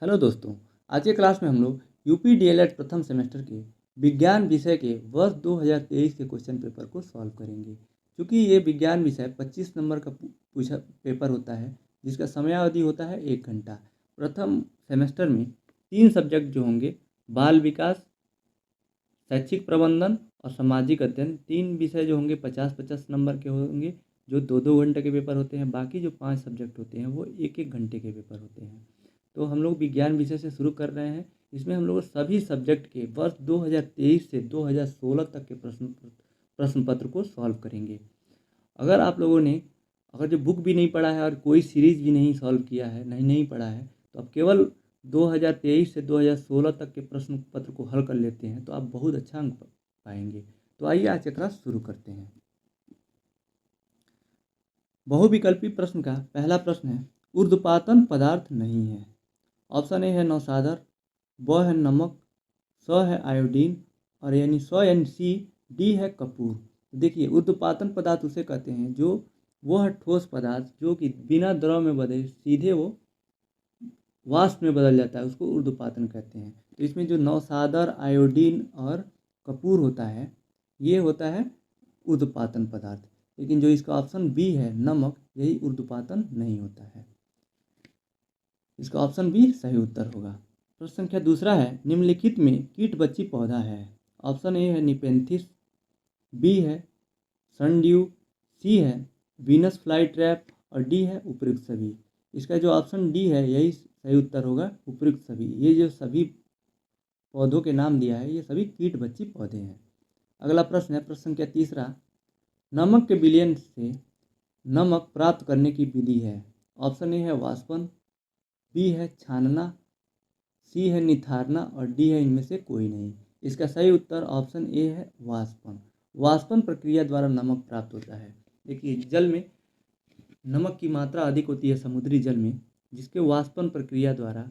Hello दोस्तों। आज के क्लास में हम लोग यूपी डीएलएड प्रथम सेमेस्टर के विज्ञान विषय के वर्ष 2023 के क्वेश्चन पेपर को सॉल्व करेंगे। क्योंकि ये विज्ञान विषय 25 नंबर का पूछा पेपर होता है, जिसका समयावधि होता है 1 घंटा। प्रथम सेमेस्टर में 3 सब्जेक्ट जो होंगे, बाल विकास, शैक्षिक प्रबंधन और सामाजिक अध्ययन, 3 विषय जो होंगे 50-50 नंबर के होंगे, जो 2-2 घंटे के पेपर होते हैं। बाकी जो 5 सब्जेक्ट होते हैं वो 1-1 घंटे के पेपर होते हैं। तो हम लोग विज्ञान विषय से शुरू कर रहे हैं। इसमें हम लोग सभी सब्जेक्ट के वर्ष 2023 से 2016 तक के प्रश्न पत्र को सॉल्व करेंगे। अगर आप लोगों ने जो बुक भी नहीं पढ़ा है और कोई सीरीज़ भी नहीं सॉल्व किया है, नहीं पढ़ा है, तो आप केवल 2023 से 2016 तक के प्रश्न पत्र को हल कर लेते हैं तो आप बहुत अच्छा अंक पाएंगे। तो आइए आज का क्लास शुरू करते हैं। बहुविकल्पी प्रश्न का पहला प्रश्न है, ऊर्ध्वपातन पदार्थ नहीं है। ऑप्शन ए है नौसादर, ब है नमक, स है आयोडीन और यानी सी, डी है कपूर। देखिए, ऊर्ध्वपातन पदार्थ उसे कहते हैं जो वह ठोस पदार्थ जो कि बिना द्रव में बदले सीधे वो वाष्प में बदल जाता है, उसको ऊर्ध्वपातन कहते हैं। तो इसमें जो नौसादर, आयोडीन और कपूर होता है, ये होता है ऊर्ध्वपातन पदार्थ। लेकिन जो इसका ऑप्शन बी है नमक, यही ऊर्ध्वपातन नहीं होता है। इसका ऑप्शन बी सही उत्तर होगा। प्रश्न संख्या दूसरा है, निम्नलिखित में कीट बच्ची पौधा है। ऑप्शन ए है निपेंथिस, बी है सनड्यू, सी है वीनस फ्लाई ट्रैप और डी है उपयुक्त सभी। इसका जो ऑप्शन डी है यही सही उत्तर होगा, उपयुक्त सभी। ये जो सभी पौधों के नाम दिया है ये सभी कीट बच्ची पौधे हैं। अगला प्रश्न है, प्रश्न संख्या तीसरा, नमक के विलयन से नमक प्राप्त करने की विधि है। ऑप्शन ए है वाष्पन, बी है छानना, सी है निथारना और डी है इनमें से कोई नहीं। इसका सही उत्तर ऑप्शन ए है वाष्पन। वाष्पन प्रक्रिया द्वारा नमक प्राप्त होता है। देखिए, जल में नमक की मात्रा अधिक होती है समुद्री जल में, जिसके वाष्पन प्रक्रिया द्वारा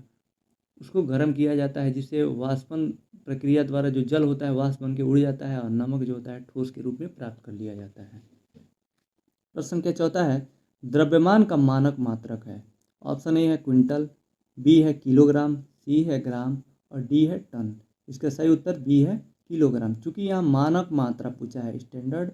उसको गर्म किया जाता है, जिससे वाष्पन प्रक्रिया द्वारा जो जल होता है वाष्प बन के उड़ जाता है और नमक जो होता है ठोस के रूप में प्राप्त कर लिया जाता है। प्रश्न संख्या चौथा है, द्रव्यमान का मानक मात्रक है। ऑप्शन ए है क्विंटल, बी है किलोग्राम, सी है ग्राम और डी है टन। इसका सही उत्तर बी है किलोग्राम। चूँकि यहाँ मानक मात्रा पूछा है, स्टैंडर्ड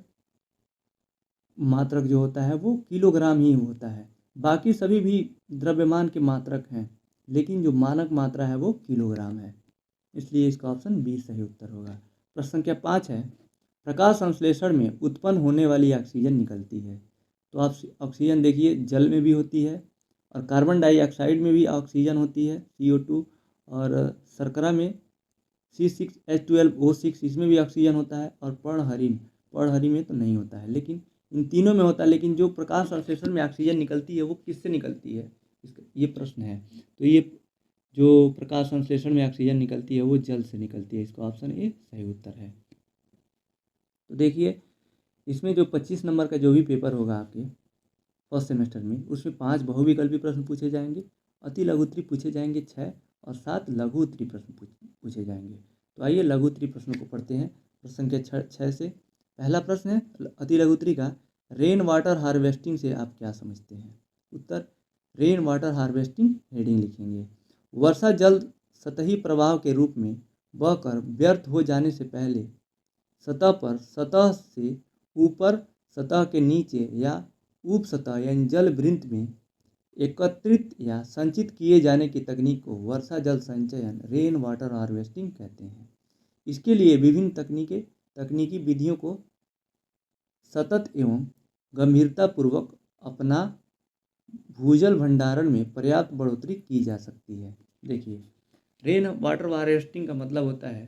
मात्रक जो होता है वो किलोग्राम ही होता है। बाकी सभी भी द्रव्यमान के मात्रक हैं, लेकिन जो मानक मात्रा है वो किलोग्राम है। इसलिए इसका ऑप्शन बी सही उत्तर होगा। प्रश्न संख्या 5 है, प्रकाश संश्लेषण में उत्पन्न होने वाली ऑक्सीजन निकलती है। तो आप ऑक्सीजन देखिए जल में भी होती है और कार्बन डाइऑक्साइड में भी ऑक्सीजन होती है, CO2, और शर्करा में C6H12O6, इसमें भी ऑक्सीजन होता है, और पर्णहरित में तो नहीं होता है, लेकिन इन तीनों में होता है। लेकिन जो प्रकाश संश्लेषण में ऑक्सीजन निकलती है वो किससे निकलती है, ये प्रश्न है। तो ये जो प्रकाश संश्लेषण में ऑक्सीजन निकलती है वो जल से निकलती है। इसका ऑप्शन ए सही उत्तर है। तो देखिए, इसमें जो 25 नंबर का जो भी पेपर होगा आपके फर्स्ट सेमेस्टर में, उसमें 5 बहुविकल्पी प्रश्न पूछे जाएंगे, अति लघु उत्तरीय पूछे जाएंगे 6 और 7 लघु उत्तरीय प्रश्न पूछे जाएंगे। तो आइए लघु उत्तरीय प्रश्नों को पढ़ते हैं। प्रश्न संख्या 6 से पहला प्रश्न है अति लघु उत्तरीय का, रेन वाटर हार्वेस्टिंग से आप क्या समझते हैं। उत्तर, रेन वाटर हार्वेस्टिंग हेडिंग लिखेंगे। वर्षा जल सतही प्रवाह के रूप में बहकर व्यर्थ हो जाने से पहले सतह पर, सतह से ऊपर, सतह के नीचे या उप सतह यानी जल वृंत में एकत्रित या संचित किए जाने की तकनीक को वर्षा जल संचयन, रेन वाटर हार्वेस्टिंग कहते हैं। इसके लिए विभिन्न तकनीकी विधियों को सतत एवं गंभीरतापूर्वक अपना भूजल भंडारण में पर्याप्त बढ़ोतरी की जा सकती है। देखिए, रेन वाटर हार्वेस्टिंग का मतलब होता है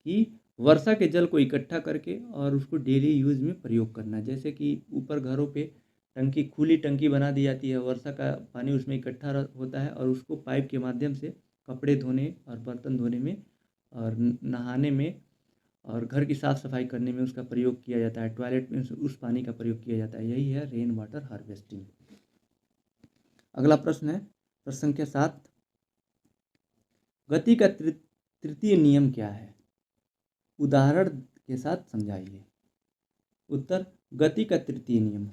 कि वर्षा के जल को इकट्ठा करके और उसको डेली यूज़ में प्रयोग करना। जैसे कि ऊपर घरों पे खुली टंकी बना दी जाती है, वर्षा का पानी उसमें इकट्ठा होता है और उसको पाइप के माध्यम से कपड़े धोने और बर्तन धोने में और नहाने में और घर की साफ़ सफाई करने में उसका प्रयोग किया जाता है। टॉयलेट में उस पानी का प्रयोग किया जाता है। यही है रेन वाटर हार्वेस्टिंग। अगला प्रश्न है प्रश्न संख्या 7, गति का तृतीय नियम क्या है, उदाहरण के साथ समझाइए। उत्तर, गति का तृतीय नियम,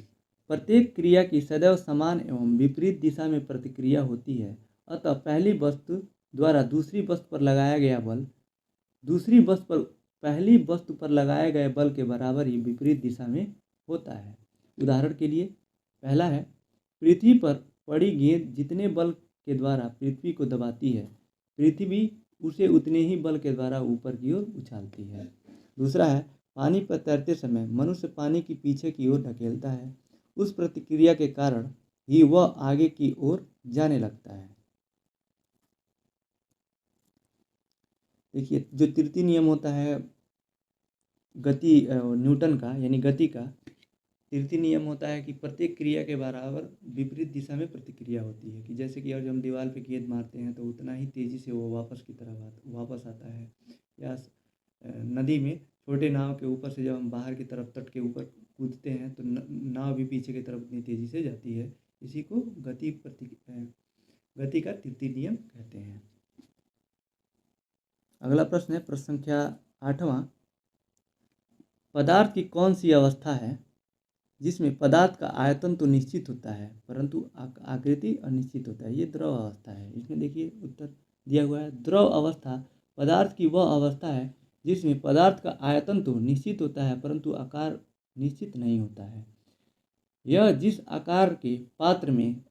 प्रत्येक क्रिया की सदैव समान एवं विपरीत दिशा में प्रतिक्रिया होती है, अतः पहली वस्तु द्वारा दूसरी वस्तु पर लगाया गया बल दूसरी वस्तु पर पहली वस्तु पर लगाए गए बल के बराबर ही विपरीत दिशा में होता है। उदाहरण के लिए पहला है, पृथ्वी पर पड़ी गेंद जितने बल के द्वारा पृथ्वी को दबाती है, पृथ्वी उसे उतने ही बल के द्वारा ऊपर की ओर उछालती है। दूसरा है, पानी पर तैरते समय मनुष्य पानी की पीछे की ओर ढकेलता है, उस प्रतिक्रिया के कारण ही वह आगे की ओर जाने लगता है। देखिए, जो तृतीय नियम होता है गति न्यूटन का यानी गति का, तृतीय नियम होता है कि प्रत्येक क्रिया के बराबर विपरीत दिशा में प्रतिक्रिया होती है। कि जैसे कि जब हम दीवार पे गेंद मारते हैं तो उतना ही तेज़ी से वो वापस की तरफ वापस आता है, या नदी में छोटे नाव के ऊपर से जब हम बाहर की तरफ तट के ऊपर कूदते हैं तो नाव भी पीछे की तरफ उतनी तेज़ी से जाती है। इसी को गति का तृतीय नियम कहते हैं। अगला प्रश्न है प्रश्न संख्या 8वां, पदार्थ की कौन सी अवस्था है जिसमें पदार्थ का आयतन तो निश्चित होता है परंतु आकृति अनिश्चित होता है? ये द्रव अवस्था है। इसमें देखिए उत्तर दिया हुआ है, द्रव अवस्था पदार्थ की वह अवस्था है जिसमें पदार्थ का आयतन तो निश्चित होता है परंतु आकार निश्चित नहीं होता है। यह जिस आकार के पात्र में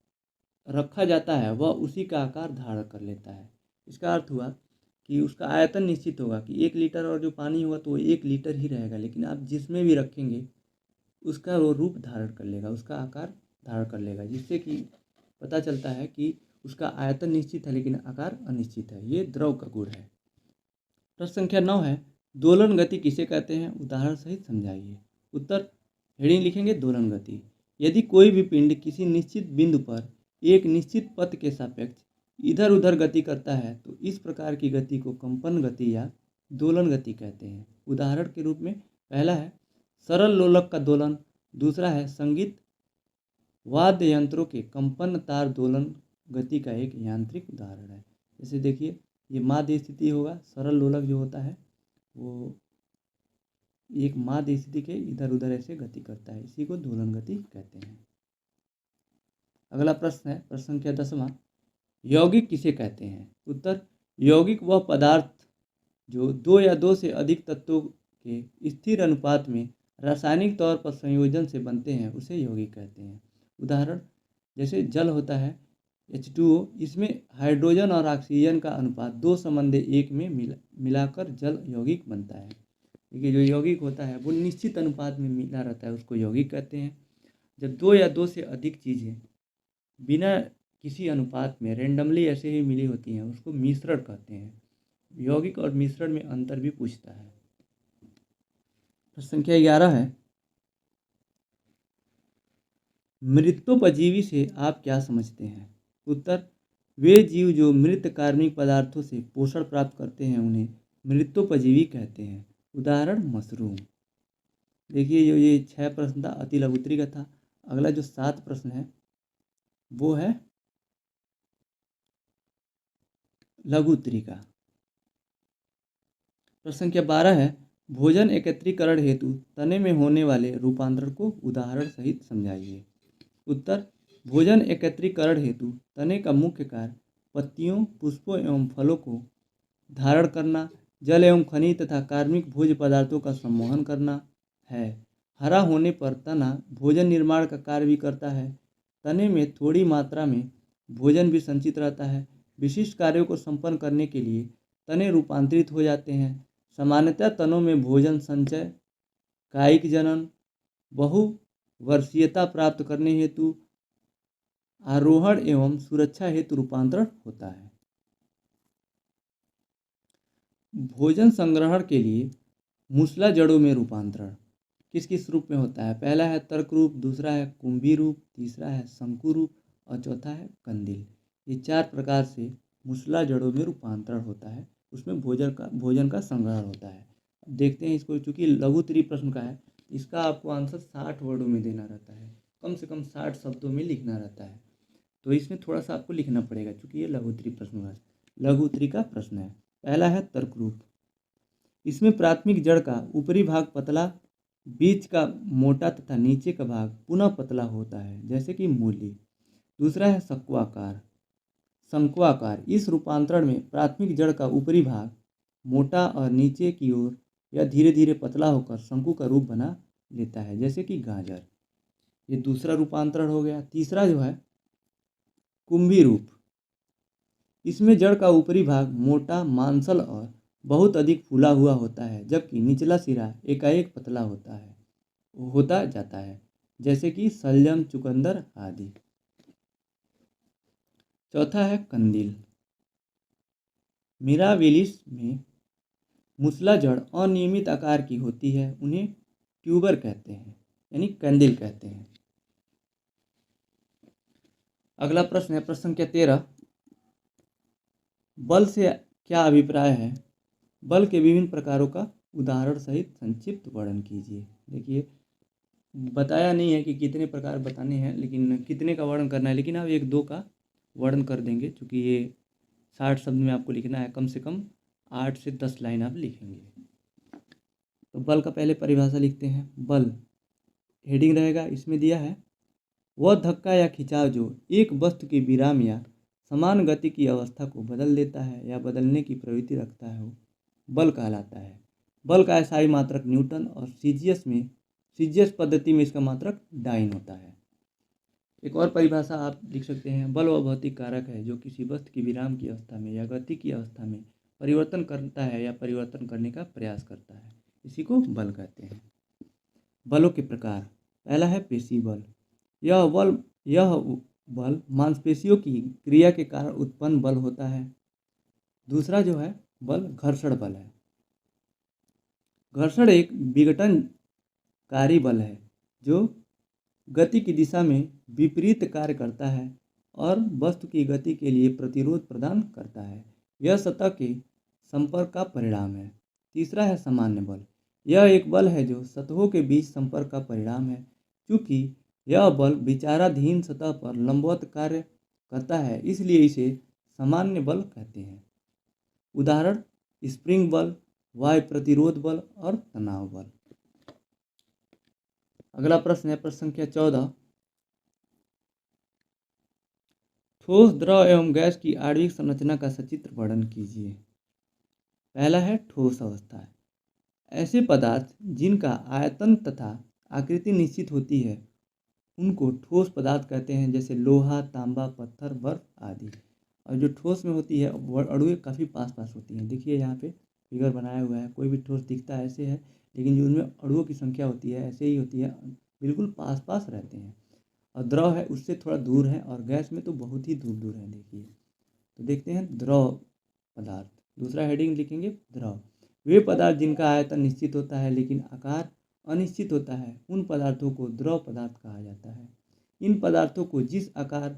रखा जाता है वह उसी का आकार धारण कर लेता है। इसका अर्थ हुआ कि उसका आयतन निश्चित होगा कि 1 लीटर और जो पानी होगा तो वो 1 लीटर ही रहेगा, लेकिन आप जिसमें भी रखेंगे उसका वो रूप धारण कर लेगा, उसका आकार धारण कर लेगा, जिससे कि पता चलता है कि उसका आयतन निश्चित है लेकिन आकार अनिश्चित है। ये द्रव का गुण है। प्रश्न संख्या 9 है, दोलन गति किसे कहते हैं? उदाहरण सहित समझाइए। उत्तर हेडिंग लिखेंगे दोलन गति। यदि कोई भी पिंड किसी निश्चित बिंदु पर एक निश्चित पथ के सापेक्ष इधर उधर गति करता है तो इस प्रकार की गति को कंपन गति या दोलन गति कहते हैं। उदाहरण के रूप में पहला है सरल लोलक का दोलन, दूसरा है संगीत वाद्य यंत्रों के कंपन तार दोलन गति का एक यांत्रिक उदाहरण है। जैसे देखिए, ये माध्य स्थिति होगा, सरल लोलक जो होता है वो एक माध्य स्थिति के इधर उधर ऐसे गति करता है, इसी को दोलन गति कहते हैं। अगला प्रश्न है प्रश्न संख्या 10वां, यौगिक किसे कहते हैं? उत्तर यौगिक वह पदार्थ जो 2 या 2 से अधिक तत्वों के स्थिर अनुपात में रासायनिक तौर पर संयोजन से बनते हैं उसे यौगिक कहते हैं। उदाहरण जैसे जल होता है H2O, इसमें हाइड्रोजन और ऑक्सीजन का अनुपात 2:1 में मिलाकर जल यौगिक बनता है। देखिए, जो यौगिक होता है वो निश्चित अनुपात में मिला रहता है, उसको यौगिक कहते हैं। जब 2 या 2 से अधिक चीज़ें बिना किसी अनुपात में रेंडमली ऐसे ही मिली होती हैं उसको मिश्रण कहते हैं। यौगिक और मिश्रण में अंतर भी पूछता है। प्रश्न संख्या 11 है, मृतोपजीवी से आप क्या समझते हैं? उत्तर वे जीव जो मृत कार्बनिक पदार्थों से पोषण प्राप्त करते हैं उन्हें मृतोपजीवी कहते हैं। उदाहरण मशरूम। देखिए, जो ये 6 प्रश्न था अति लघुत्तरी का था। अगला जो 7 प्रश्न है वो है लघुत्तरी का। प्रश्न संख्या 12 है, भोजन एकत्रीकरण हेतु तने में होने वाले रूपांतरण को उदाहरण सहित समझाइए। उत्तर भोजन एकत्रीकरण हेतु तने का मुख्य कार्य पत्तियों, पुष्पों एवं फलों को धारण करना, जल एवं खनिज तथा कार्बनिक भोज्य पदार्थों का सम्मोहन करना है। हरा होने पर तना भोजन निर्माण का कार्य भी करता है। तने में थोड़ी मात्रा में भोजन भी संचित रहता है। विशिष्ट कार्यों को संपन्न करने के लिए तने रूपांतरित हो जाते हैं। सामान्यतः तनों में भोजन संचय, कायिक जनन, बहुवर्षीयता प्राप्त करने हेतु, आरोहण एवं सुरक्षा हेतु रूपांतरण होता है। भोजन संग्रहण के लिए मूसला जड़ों में रूपांतरण किस किस रूप में होता है? पहला है तर्क रूप, दूसरा है कुंभी रूप, तीसरा है शंकु रूप और चौथा है कंदिल। ये 4 प्रकार से मूसला जड़ों में रूपांतरण होता है, उसमें भोजन का संग्रहण होता है। अब देखते हैं इसको, चूँकि लघुत्तरी प्रश्न का है इसका आपको आंसर 60 वर्डों में देना रहता है, कम से कम 60 शब्दों में लिखना रहता है, तो इसमें थोड़ा सा आपको लिखना पड़ेगा चूँकि ये लघुत्तरी प्रश्न है। लघुत्तरी का प्रश्न है, पहला है तर्क रूप। इसमें प्राथमिक जड़ का ऊपरी भाग पतला, बीच का मोटा तथा नीचे का भाग पुनः पतला होता है, जैसे कि मूली। दूसरा है शंक्वाकार। शंक्वाकार। इस रूपांतरण में प्राथमिक जड़ का ऊपरी भाग मोटा और नीचे की ओर यह धीरे धीरे पतला होकर शंकु का रूप बना लेता है, जैसे कि गाजर। ये दूसरा रूपांतरण हो गया। तीसरा जो है कुंभी रूप। इसमें जड़ का ऊपरी भाग मोटा, मांसल और बहुत अधिक फूला हुआ होता है, जबकि निचला सिरा एकाएक पतला होता जाता है, जैसे कि शलजम, चुकंदर आदि। चौथा है कंदील। मिराबिलिस में मूसला जड़ अनियमित आकार की होती है, उन्हें ट्यूबर कहते हैं, यानी कंदील कहते हैं। अगला प्रश्न है प्रश्न संख्या 13। बल से क्या अभिप्राय है? बल के विभिन्न प्रकारों का उदाहरण सहित संक्षिप्त वर्णन कीजिए। देखिए, बताया नहीं है कि कितने प्रकार बताने हैं, लेकिन कितने का वर्णन करना है, लेकिन आप 1-2 का वर्णन कर देंगे, क्योंकि ये 60 शब्द में आपको लिखना है। कम से कम 8 से 10 लाइन आप लिखेंगे। तो बल का पहले परिभाषा लिखते हैं। बल हेडिंग रहेगा, इसमें दिया है वह धक्का या खिंचाव जो एक वस्तु की विराम या समान गति की अवस्था को बदल देता है या बदलने की प्रवृत्ति रखता है, वो बल कहलाता है। बल का एसआई मात्रक न्यूटन और सीजीएस पद्धति में इसका मात्रक डाइन होता है। एक और परिभाषा आप लिख सकते हैं। बल वह भौतिक कारक है जो किसी वस्तु की विराम की अवस्था में या गति की अवस्था में परिवर्तन करता है या परिवर्तन करने का प्रयास करता है, इसी को बल कहते हैं। बलों के प्रकार। पहला है पेशी बल। यह बल मांसपेशियों की क्रिया के कारण उत्पन्न बल होता है। दूसरा जो है बल घर्षण बल है। घर्षण एक विघटनकारी बल है जो गति की दिशा में विपरीत कार्य करता है और वस्तु की गति के लिए प्रतिरोध प्रदान करता है। यह सतह के संपर्क का परिणाम है। तीसरा है सामान्य बल। यह एक बल है जो सतहों के बीच संपर्क का परिणाम है। चूँकि यह बल विचाराधीन सतह पर लंबवत कार्य करता है, इसलिए इसे सामान्य बल कहते हैं। उदाहरण स्प्रिंग बल, वायु प्रतिरोध बल और तनाव बल। अगला प्रश्न है प्रश्न संख्या 14। ठोस, द्रव एवं गैस की आणविक संरचना का सचित्र वर्णन कीजिए। पहला है ठोस अवस्था। ऐसे पदार्थ जिनका आयतन तथा आकृति निश्चित होती है उनको ठोस पदार्थ कहते हैं, जैसे लोहा, तांबा, पत्थर, बर्फ आदि। और जो ठोस में होती है अणुएं काफ़ी पास पास होती हैं। देखिए यहाँ पे फिगर बनाया हुआ है। कोई भी ठोस दिखता है ऐसे है, लेकिन जो उनमें अणुओं की संख्या होती है ऐसे ही होती है, बिल्कुल पास पास रहते हैं। और द्रव है उससे थोड़ा दूर है, और गैस में तो बहुत ही दूर दूर है। देखिए, तो देखते हैं द्रव पदार्थ। दूसरा हेडिंग लिखेंगे द्रव। वे पदार्थ जिनका आयतन निश्चित होता है लेकिन आकार अनिश्चित होता है, उन पदार्थों को द्रव पदार्थ कहा जाता है। इन पदार्थों को जिस आकार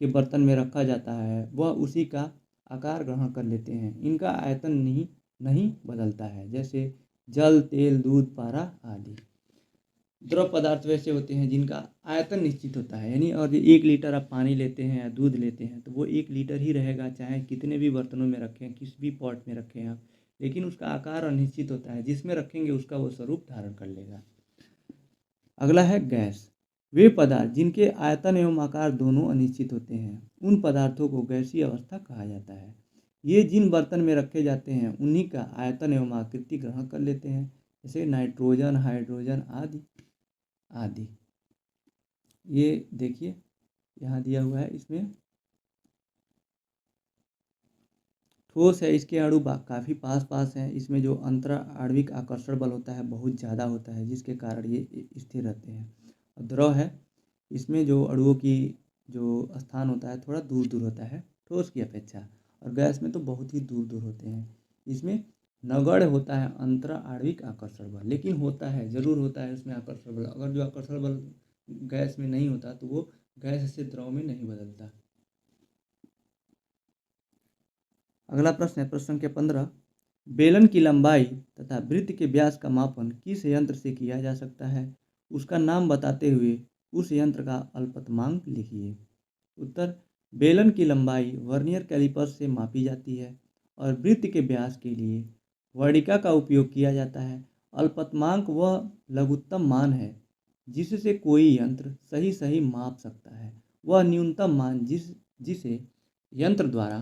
के बर्तन में रखा जाता है वह उसी का आकार ग्रहण कर लेते हैं। इनका आयतन नहीं बदलता है, जैसे जल, तेल, दूध, पारा आदि। द्रव पदार्थ वैसे होते हैं जिनका आयतन निश्चित होता है, यानी और 1 लीटर आप पानी लेते हैं या दूध लेते हैं तो वो 1 लीटर ही रहेगा, चाहे कितने भी बर्तनों में रखें, किस भी पॉट में रखें आप, लेकिन उसका आकार अनिश्चित होता है। जिसमें रखेंगे उसका वो स्वरूप धारण कर लेगा। अगला है गैस। वे पदार्थ जिनके आयतन एवं आकार दोनों अनिश्चित होते हैं, उन पदार्थों को गैसीय अवस्था कहा जाता है। ये जिन बर्तन में रखे जाते हैं उन्हीं का आयतन एवं आकृति ग्रहण कर लेते हैं, जैसे नाइट्रोजन, हाइड्रोजन आदि। ये देखिए यहाँ दिया हुआ है। इसमें ठोस है, इसके अणु काफ़ी पास पास हैं। इसमें जो अंतरा आणविक आकर्षण बल होता है बहुत ज़्यादा होता है, जिसके कारण ये स्थिर रहते हैं। और द्रव है, इसमें जो अणुओं की जो स्थान होता है थोड़ा दूर दूर होता है ठोस की अपेक्षा, और गैस में तो बहुत ही दूर दूर होते हैं। इसमें नगण्य होता है अंतरा आणविक आकर्षण बल, लेकिन होता है, ज़रूर होता है उसमें आकर्षण बल। अगर जो आकर्षण बल गैस में नहीं होता तो वो गैस से द्रव में नहीं बदलता। अगला प्रश्न है प्रश्न संख्या 15। बेलन की लंबाई तथा वृत्त के व्यास का मापन किस यंत्र से किया जा सकता है? उसका नाम बताते हुए उस यंत्र का अल्पतमांक लिखिए। उत्तर, बेलन की लंबाई वर्नियर कैलिपर से मापी जाती है और वृत्त के व्यास के लिए वर्णिका का उपयोग किया जाता है। अल्पतमांक वह लघुत्तम मान है जिससे कोई यंत्र सही माप सकता है। वह न्यूनतम मान जिसे यंत्र द्वारा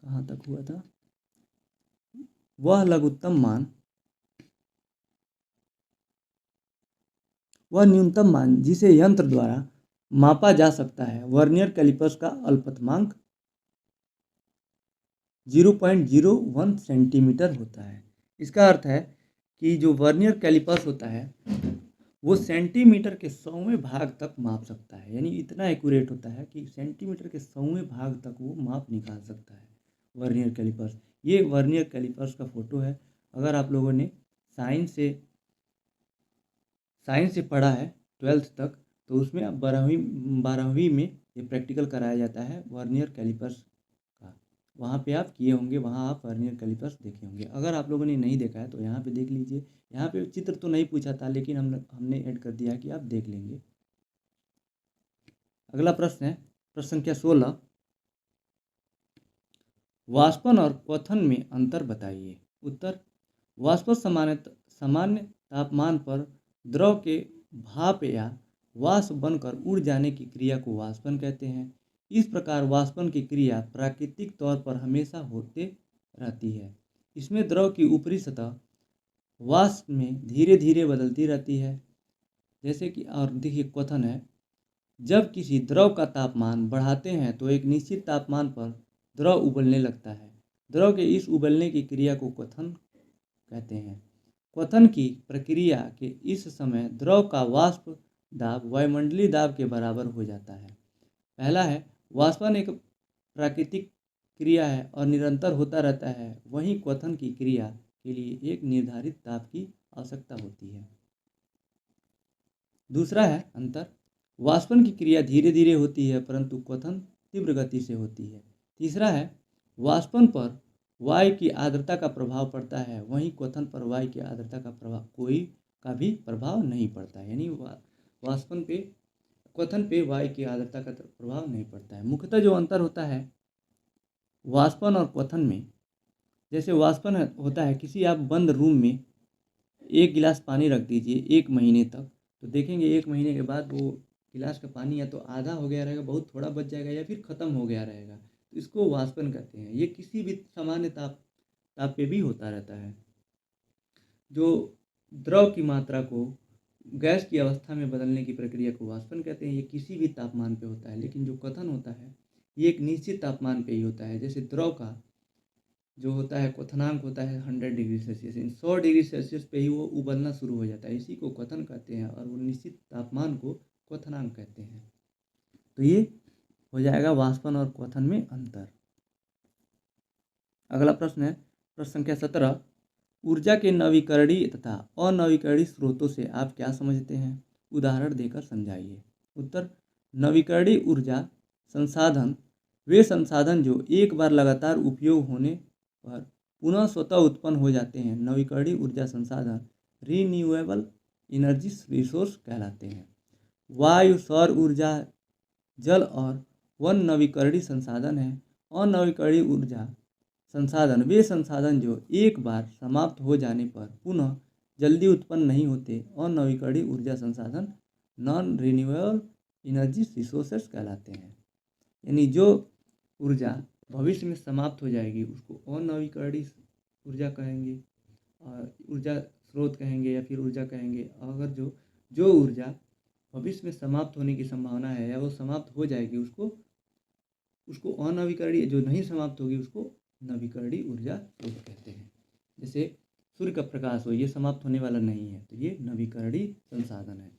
कहाँ तक हुआ था, वह लघुत्तम मान, वह न्यूनतम मान जिसे यंत्र द्वारा मापा जा सकता है वर्नियर कैलिपर्स का अल्पतमांक 0.01 सेंटीमीटर होता है। इसका अर्थ है कि जो वर्नियर कैलिपर्स होता है वो सेंटीमीटर के 100वें भाग तक माप सकता है, यानी इतना एक्यूरेट होता है कि सेंटीमीटर के 100वें भाग तक वो माप निकाल सकता है वर्नियर कैलिपर्स। ये वर्नियर कैलिपर्स का फोटो है। अगर आप लोगों ने साइंस से पढ़ा है 12th तक, तो उसमें अब 12वीं में ये प्रैक्टिकल कराया जाता है वर्नियर कैलिपर्स का। वहाँ पे आप किए होंगे, वहाँ आप वर्नियर कैलिपर्स देखे होंगे। अगर आप लोगों ने नहीं देखा है तो यहाँ पे देख लीजिए। यहाँ पे चित्र तो नहीं पूछा था, लेकिन हमने ऐड कर दिया है कि आप देख लेंगे। अगला प्रश्न है प्रश्न संख्या 16, वाष्पन और क्वथन में अंतर बताइए। उत्तर, वाष्प सामान्य तापमान पर द्रव के भाप या वाष्प बनकर उड़ जाने की क्रिया को वाष्पन कहते हैं। इस प्रकार वाष्पन की क्रिया प्राकृतिक तौर पर हमेशा होते रहती है। इसमें द्रव की ऊपरी सतह वाष्प में धीरे धीरे बदलती रहती है। जैसे कि और देखिए क्वथन है, जब किसी द्रव का तापमान बढ़ाते हैं तो एक निश्चित तापमान पर द्रव उबलने लगता है। द्रव के इस उबलने की क्रिया को क्वथन कहते हैं। क्वथन की प्रक्रिया के इस समय द्रव का वाष्प दाब वायुमंडलीय दाब के बराबर हो जाता है। पहला है, वाष्पन एक प्राकृतिक क्रिया है और निरंतर होता रहता है, वहीं क्वथन की क्रिया के लिए एक निर्धारित ताप की आवश्यकता होती है। दूसरा है अंतर, वाष्पन की क्रिया धीरे धीरे होती है परंतु क्वथन तीव्र गति से होती है। तीसरा है, वाष्पन पर वायु की आर्द्रता का प्रभाव पड़ता है, वहीं क्वथन पर वायु की आर्द्रता का भी प्रभाव नहीं पड़ता है। यानी वाष्पन पे क्वथन पे वायु की आर्द्रता का प्रभाव नहीं पड़ता है। मुख्यतः जो अंतर होता है वाष्पन और क्वथन में, जैसे वाष्पन होता है, किसी आप बंद रूम में 1 गिलास पानी रख दीजिए 1 महीने तक, तो देखेंगे 1 महीने के बाद वो गिलास का पानी या तो आधा हो गया रहेगा, बहुत थोड़ा बच जाएगा, या फिर ख़त्म हो गया रहेगा। तो इसको वाष्पन कहते हैं। ये किसी भी सामान्य ताप पे भी होता रहता है। जो द्रव की मात्रा को गैस की अवस्था में बदलने की प्रक्रिया को वाष्पन कहते हैं। ये किसी भी तापमान पे होता है, लेकिन जो क्वथन होता है ये एक निश्चित तापमान पे ही होता है। जैसे द्रव का जो होता है क्वथनांक होता है 100 डिग्री सेल्सियस, 100 डिग्री सेल्सियस पे ही वो उबलना शुरू हो जाता है, इसी को क्वथन कहते हैं, और वो निश्चित तापमान को क्वथनांक कहते हैं। तो ये हो जाएगा वाष्पन और क्वथन में अंतर। अगला प्रश्न है प्रश्न संख्या 17, ऊर्जा के नवीकरणीय तथा अनवीकरणीय स्रोतों से आप क्या समझते हैं, उदाहरण देकर समझाइए। उत्तर, नवीकरणीय ऊर्जा संसाधन वे संसाधन जो एक बार लगातार उपयोग होने पर पुनः स्वतः उत्पन्न हो जाते हैं। नवीकरणीय ऊर्जा संसाधन रीन्यूएबल एनर्जी रिसोर्स कहलाते हैं। वायु, सौर ऊर्जा, जल और वन नवीकरणीय संसाधन हैं। अनवीकरणीय ऊर्जा संसाधन वे संसाधन जो एक बार समाप्त हो जाने पर पुनः जल्दी उत्पन्न नहीं होते। अनवीकरणीय ऊर्जा संसाधन नॉन रिन्यूएबल एनर्जी रिसोर्सेस कहलाते हैं। यानी जो ऊर्जा भविष्य में समाप्त हो जाएगी उसको अनवीकरणीय ऊर्जा कहेंगे, और ऊर्जा स्रोत कहेंगे या फिर ऊर्जा कहेंगे। अगर जो ऊर्जा भविष्य में समाप्त होने की संभावना है या वो समाप्त हो जाएगी उसको अनवीकरणीय, जो नहीं समाप्त होगी उसको नवीकरणीय ऊर्जा स्रोत कहते हैं। जैसे सूर्य का प्रकाश हो, ये समाप्त होने वाला नहीं है, तो ये नवीकरणीय संसाधन है।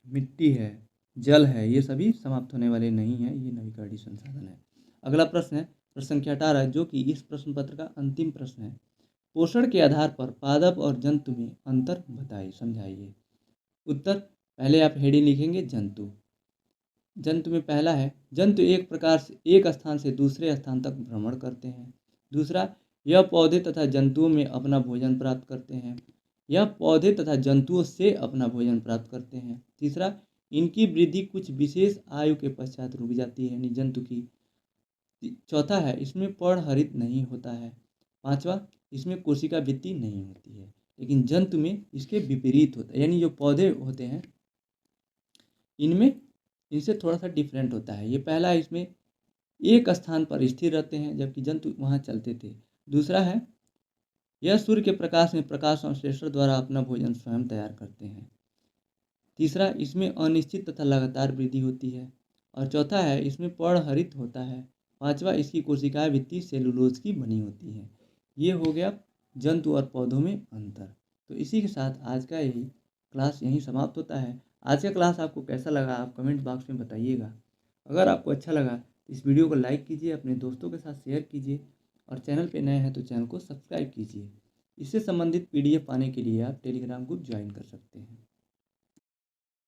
मिट्टी है, जल है, ये सभी समाप्त होने वाले नहीं हैं, ये नवीकरणीय संसाधन है। अगला प्रश्न है प्रश्न संख्या 18, जो कि इस प्रश्न पत्र का अंतिम प्रश्न है। पोषण के आधार पर पादप और जंतु में अंतर बताइए, समझाइए। उत्तर, पहले आप हेडिंग लिखेंगे जंतु। जंतु में पहला है, जंतु एक प्रकार से एक स्थान से दूसरे स्थान तक भ्रमण करते हैं। दूसरा, यह पौधे तथा जंतुओं में अपना भोजन प्राप्त करते हैं। यह पौधे तथा जंतुओं से अपना भोजन प्राप्त करते हैं। तीसरा, इनकी वृद्धि कुछ विशेष आयु के पश्चात रुक जाती है, यानी जंतु की। चौथा है, इसमें पर्णहरित नहीं होता है। पांचवा, इसमें कोशिका भित्ति नहीं होती है, लेकिन जंतु में इसके विपरीत होता है। यानी जो पौधे होते हैं इनमें इनसे थोड़ा सा डिफरेंट होता है। ये पहला, इसमें एक स्थान पर स्थिर रहते हैं जबकि जंतु वहाँ चलते थे। दूसरा है, यह सूर्य के प्रकाश में प्रकाश संश्लेषण द्वारा अपना भोजन स्वयं तैयार करते हैं। तीसरा, इसमें अनिश्चित तथा लगातार वृद्धि होती है। और चौथा है, इसमें पर्णहरित होता है। पांचवा, इसकी कोशिकाएं भित्ति सेलुलोज की बनी होती हैं। ये हो गया जंतु और पौधों में अंतर। तो इसी के साथ आज का यही क्लास यहीं समाप्त होता है। आज का क्लास आपको कैसा लगा आप कमेंट बॉक्स में बताइएगा। अगर आपको अच्छा लगा तो इस वीडियो को लाइक कीजिए, अपने दोस्तों के साथ शेयर कीजिए और चैनल पे नए हैं तो चैनल को सब्सक्राइब कीजिए। इससे संबंधित PDF पाने के लिए आप टेलीग्राम ग्रुप ज्वाइन कर सकते हैं।